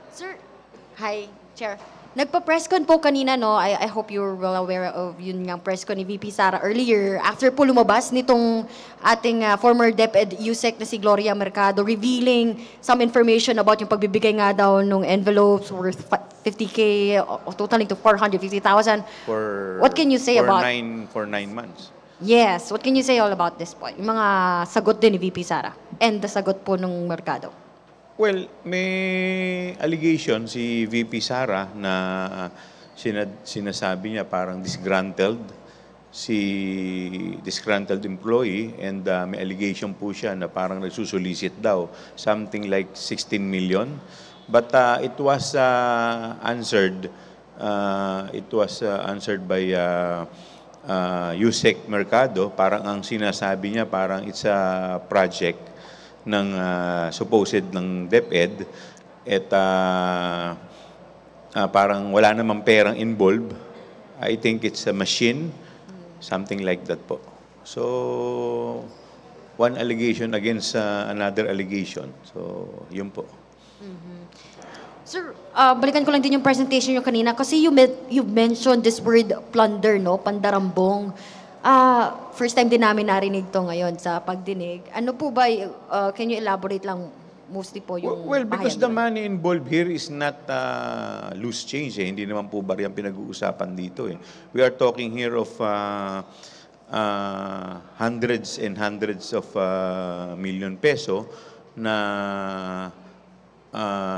Sir, hi, Chair. Nagpa-presscon po kanina, no? I hope you're well aware of yun nga presscon ni VP Sara earlier. After po lumabas nitong ating former DepEd USEC na si Gloria Mercado, revealing some information about yung pagbibigay nga daw ng envelopes worth 50K, totaling to 450,000. What can you say about... For 9 months. Yes, what can you say all about this point? Yung mga sagot din ni VP Sara and the sagot po ng Mercado. Well, may allegation si VP Sara na sinasabi niya parang disgruntled employee, and may allegation po siya na parang nagsusolicit daw something like 16 million. But it was answered by Yusek Mercado. Parang ang sinasabi niya parang it's a project ng supposed ng DepEd at parang wala namang perang involved. I think it's a machine, something like that po. So, one allegation against another allegation. So, yun po. Sir, balikan ko lang din yung presentation nyo kanina kasi you mentioned this word plunder, no? Pandarambong. First time din namin narinig to ngayon sa pagdinig. Ano po ba, can you elaborate lang mostly po yung Well, because the pahayag money involved here is not loose change. Hindi naman po bariyang pinag-uusapan dito. We are talking here of hundreds and hundreds of million peso na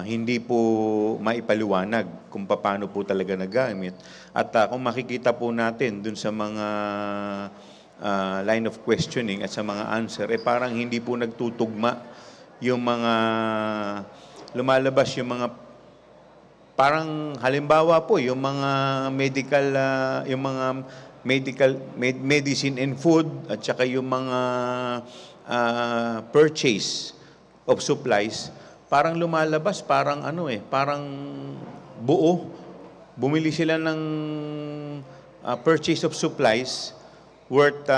hindi po maipaliwanag kung paano po talaga nagamit. At kung makikita po natin dun sa mga line of questioning at sa mga answer, parang hindi po nagtutugma yung mga lumalabas, yung mga parang halimbawa po yung mga medicine and food at saka yung mga purchase of supplies, parang lumalabas, parang parang buo. Bumili sila ng purchase of supplies worth,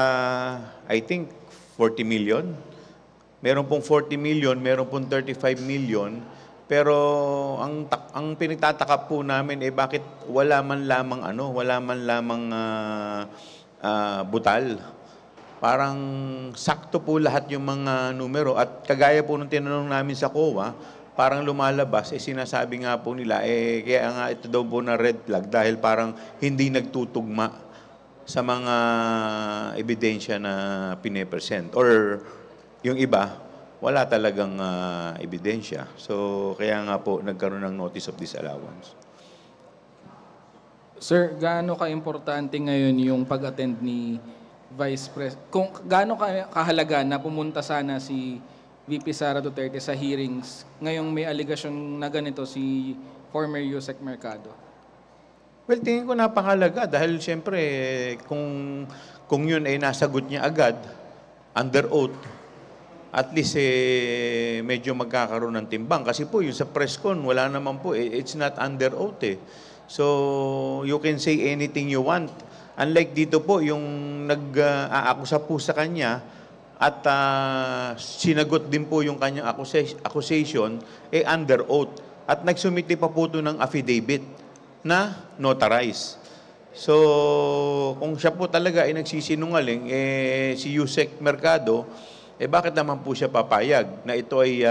I think, 40 million. Meron pong 40 million, meron pong 35 million. Pero ang pinagtataka po namin bakit wala man lamang butal. Parang sakto po lahat yung mga numero. At kagaya po nung tinanong namin sa COA, parang lumalabas, sinasabi nga po nila, kaya nga ito daw po na red flag dahil parang hindi nagtutugma sa mga ebidensya na pine-present. Or yung iba, wala talagang ebidensya. So, kaya nga po nagkaroon ng notice of disallowance. Sir, gaano ka-importante ngayon yung pag-attend ni Vice President? Kung gaano kahalaga na pumunta sana si VP Sara Duterte sa hearings, ngayong may allegation na ganito si former Yusek Mercado? Well, tingin ko napakalaga dahil siyempre kung yun ay nasagot niya agad, under oath, at least medyo magkakaroon ng timbang. Kasi po yung sa press con, wala naman po, it's not under oath . So, you can say anything you want. Unlike dito po, yung nag-aakusa po sa kanya at sinagot din po yung kanyang accusation, under oath. At nagsumiti pa po ito ng affidavit na notarized. So, kung siya po talaga ay nagsisinungaling, si Yusek Mercado, bakit naman po siya papayag na ito ay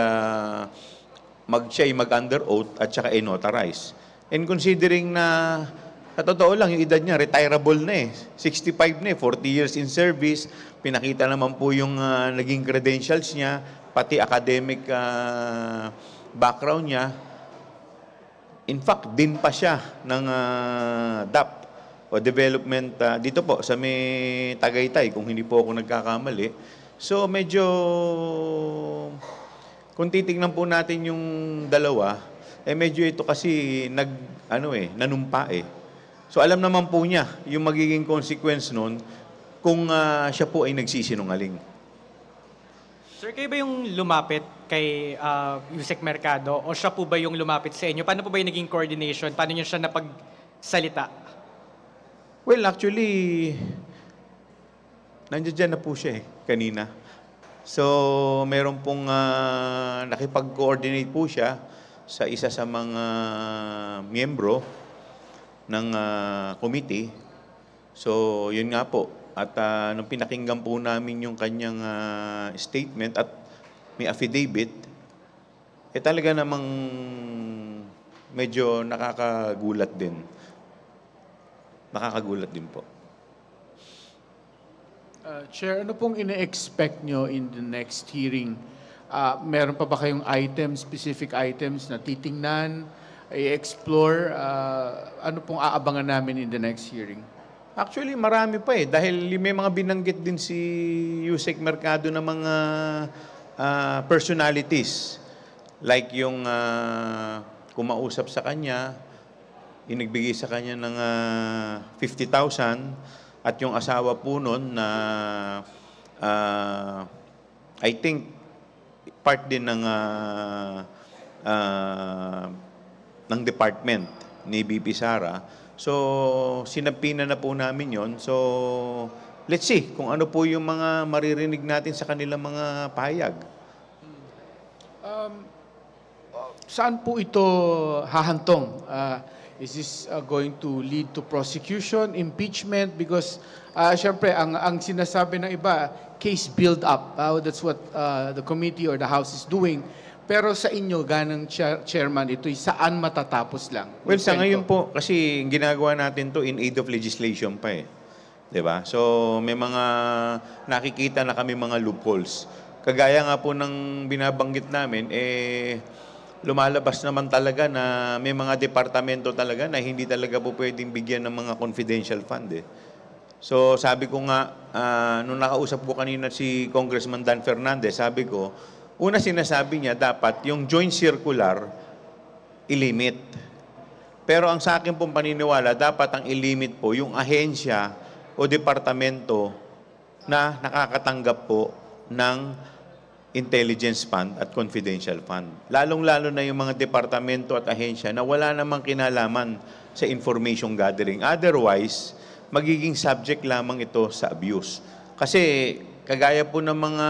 siya ay mag-under oath at saka ay notarized? And considering na sa totoo lang, yung edad niya, retirable na 65 na 40 years in service. Pinakita naman po yung naging credentials niya, pati academic background niya. In fact, din pa siya ng DAP o Development dito po sa may Tagaytay, kung hindi po ako nagkakamali. So medyo, kung titignan po natin yung dalawa, medyo ito kasi nanumpa . So alam naman po niya yung magiging consequence nun kung siya po ay nagsisinungaling. Sir, kayo ba yung lumapit kay Yusek Mercado o siya po ba yung lumapit sa inyo? Paano po ba yung naging coordination? Paano niyo siya napagsalita? Well, actually, nandiyan na po siya kanina. So, meron pong nakipag-coordinate po siya sa isa sa mga miyembro ng committee. So, yun nga po. At nung pinakinggan po namin yung kanyang statement at may affidavit, talaga namang medyo nakakagulat din. Nakakagulat din po. Chair, ano pong ine-expect nyo in the next hearing? Meron pa ba kayong items, specific items na titingnan, i-explore? Ano pong aabangan namin in the next hearing? Actually, marami pa dahil may mga binanggit din si Yusek Mercado na mga personalities. Like yung kumausap sa kanya, inagbigay sa kanya ng 50,000 at yung asawa po nun na I think part din ng department ni BP Sara. So, sinapina na po namin yon. So, let's see kung ano po yung mga maririnig natin sa kanilang mga pahayag. Saan po ito hahantong? Is this going to lead to prosecution, impeachment? Because, syempre, ang sinasabi ng iba, case build-up. That's what the committee or the House is doing. Pero sa inyo, ganang chairman, ito'y saan matatapos lang? Well, sa ngayon po, kasi ginagawa natin to in aid of legislation pa Diba? So, may mga nakikita na kami mga loopholes. Kagaya nga po ng binabanggit namin, lumalabas naman talaga na may mga departamento talaga na hindi talaga po pwedeng bigyan ng mga confidential fund So sabi ko nga, nung nakausap ko kanina si Congressman Dan Fernandez, sabi ko, una sinasabi niya dapat yung joint circular ilimit. Pero ang sa akin pong paniniwala, dapat ang ilimit po yung ahensya o departamento na nakakatanggap po ng intelligence fund at confidential fund. Lalong-lalo na yung mga departamento at ahensya na wala namang kinalaman sa information gathering. Otherwise, magiging subject lamang ito sa abuse. Kasi kagaya po ng mga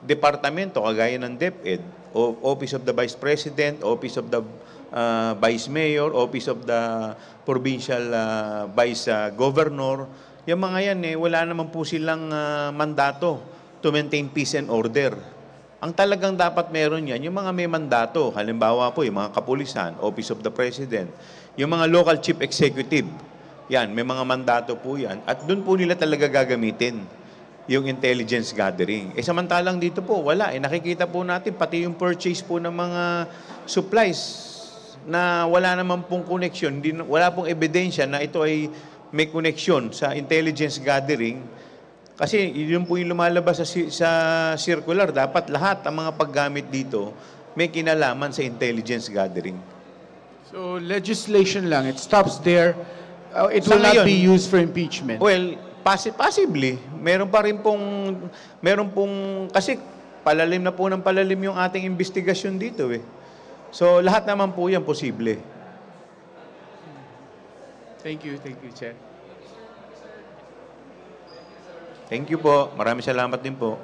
departamento, kagaya ng DepEd, Office of the Vice President, Office of the Vice Mayor, Office of the Provincial Vice Governor, yung mga yan wala naman po silang mandato to maintain peace and order. Ang talagang dapat meron yan, yung mga may mandato, halimbawa po yung mga kapulisan, Office of the President, yung mga local chief executive, yan, may mga mandato po yan. At doon po nila talaga gagamitin yung intelligence gathering. Samantalang dito po, wala. Nakikita po natin, pati yung purchase po ng mga supplies na wala naman pong connection, wala pong ebidensya na ito ay may connection sa intelligence gathering. Kasi yun po yung lumalabas sa circular. Dapat lahat ang mga paggamit dito may kinalaman sa intelligence gathering. So legislation lang, it stops there. It will not be used for impeachment. Well, possibly. Meron pong, kasi palalim na po ng palalim yung ating investigasyon dito So lahat naman po yan posible. Thank you, Chair. Thank you po. Maraming salamat din po.